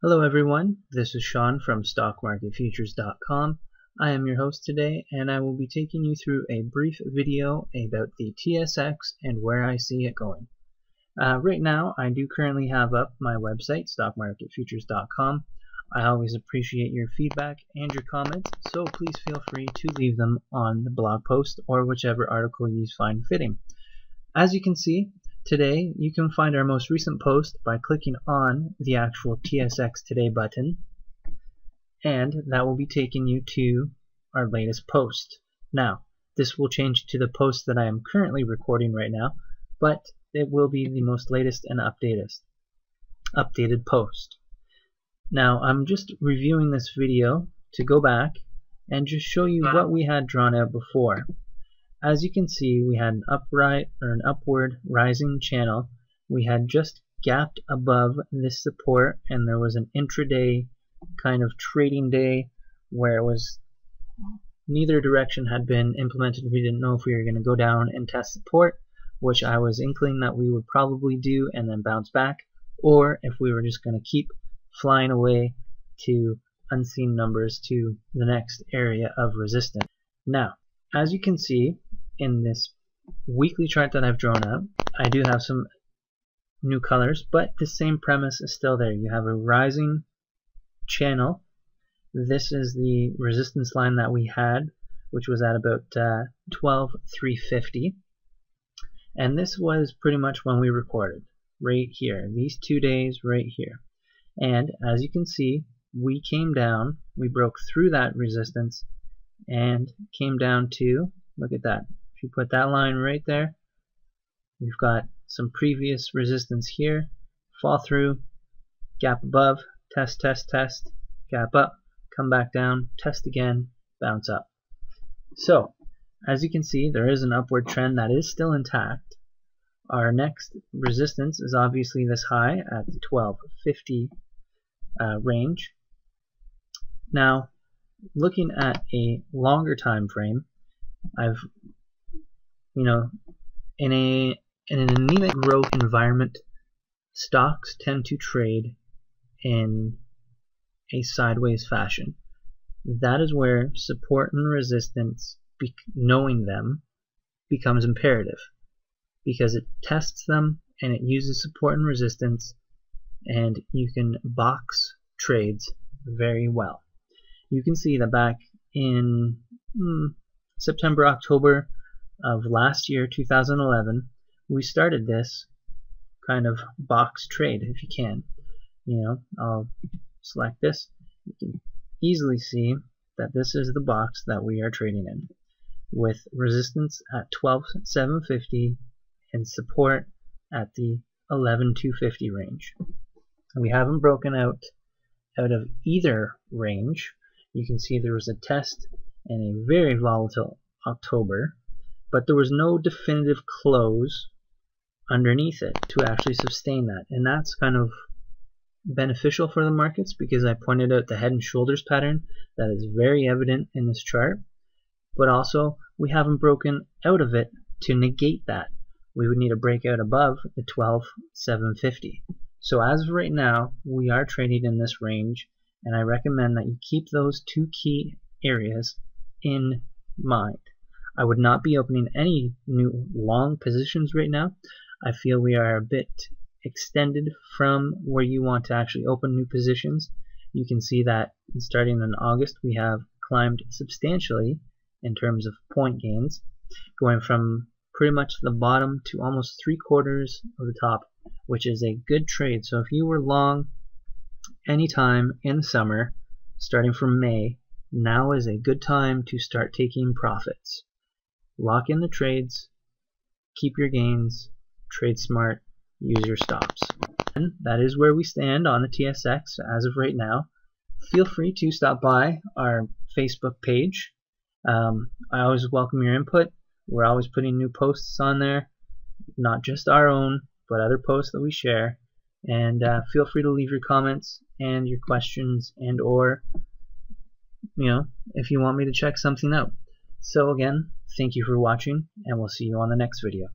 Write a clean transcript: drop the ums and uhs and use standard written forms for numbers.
Hello everyone, this is Sean from StockMarketFutures.com. I am your host today and I will be taking you through a brief video about the TSX and where I see it going. Right now I do currently have up my website, StockMarketFutures.com. I always appreciate your feedback and your comments, so please feel free to leave them on the blog post or whichever article you find fitting. As you can see, today you can find our most recent post by clicking on the actual TSX Today button, and that will be taking you to our latest post. Now, this will change to the post that I am currently recording right now, but it will be the most latest and updated post. Now, I'm just reviewing this video to go back and just show you what we had drawn out before. As you can see, we had an upward rising channel. We had just gapped above this support, and there was an intraday kind of trading day where it was neither direction had been implemented. We didn't know if we were going to go down and test support, which I was inkling that we would probably do and then bounce back, or if we were just going to keep flying away to unseen numbers to the next area of resistance. Now, as you can see in this weekly chart that I've drawn up, I do have some new colors, but the same premise is still there. You have a rising channel. This is the resistance line that we had, which was at about 12,350, and this was pretty much when we recorded, right here, these 2 days right here. And as you can see, we came down, we broke through that resistance and came down to, look at that, if you put that line right there, you've got some previous resistance here, fall through, gap above, test, test, test, gap up, come back down, test again, bounce up. So, as you can see, there is an upward trend that is still intact. Our next resistance is obviously this high at the 1250 range. Now, looking at a longer time frame, I've, in an anemic growth environment, stocks tend to trade in a sideways fashion. That is where support and resistance, knowing them, becomes imperative, because it tests them and it uses support and resistance, and you can box trades very well. You can see that back in September, October of last year, 2011, we started this kind of box trade, if you can. I'll select this. You can easily see that this is the box that we are trading in, with resistance at 12,750 and support at the 11,250 range. We haven't broken out of either range. You can see there was a test in a very volatile October, but there was no definitive close underneath it to actually sustain that, and that's kind of beneficial for the markets, because I pointed out the head and shoulders pattern that is very evident in this chart, but also we haven't broken out of it to negate that. We would need a breakout above the 12,750. So as of right now, we are trading in this range, and I recommend that you keep those two key areas in mind. I would not be opening any new long positions right now. I feel we are a bit extended from where you want to actually open new positions. You can see that starting in August, we have climbed substantially in terms of point gains, going from pretty much the bottom to almost 3/4 of the top, which is a good trade. So if you were long anytime in the summer, starting from May, now is a good time to start taking profits. Lock in the trades, keep your gains, trade smart, use your stops. And that is where we stand on the TSX as of right now. Feel free to stop by our Facebook page. I always welcome your input. We're always putting new posts on there, not just our own, but other posts that we share. And feel free to leave your comments and your questions, and or if you want me to check something out. So again, thank you for watching, and we'll see you on the next video.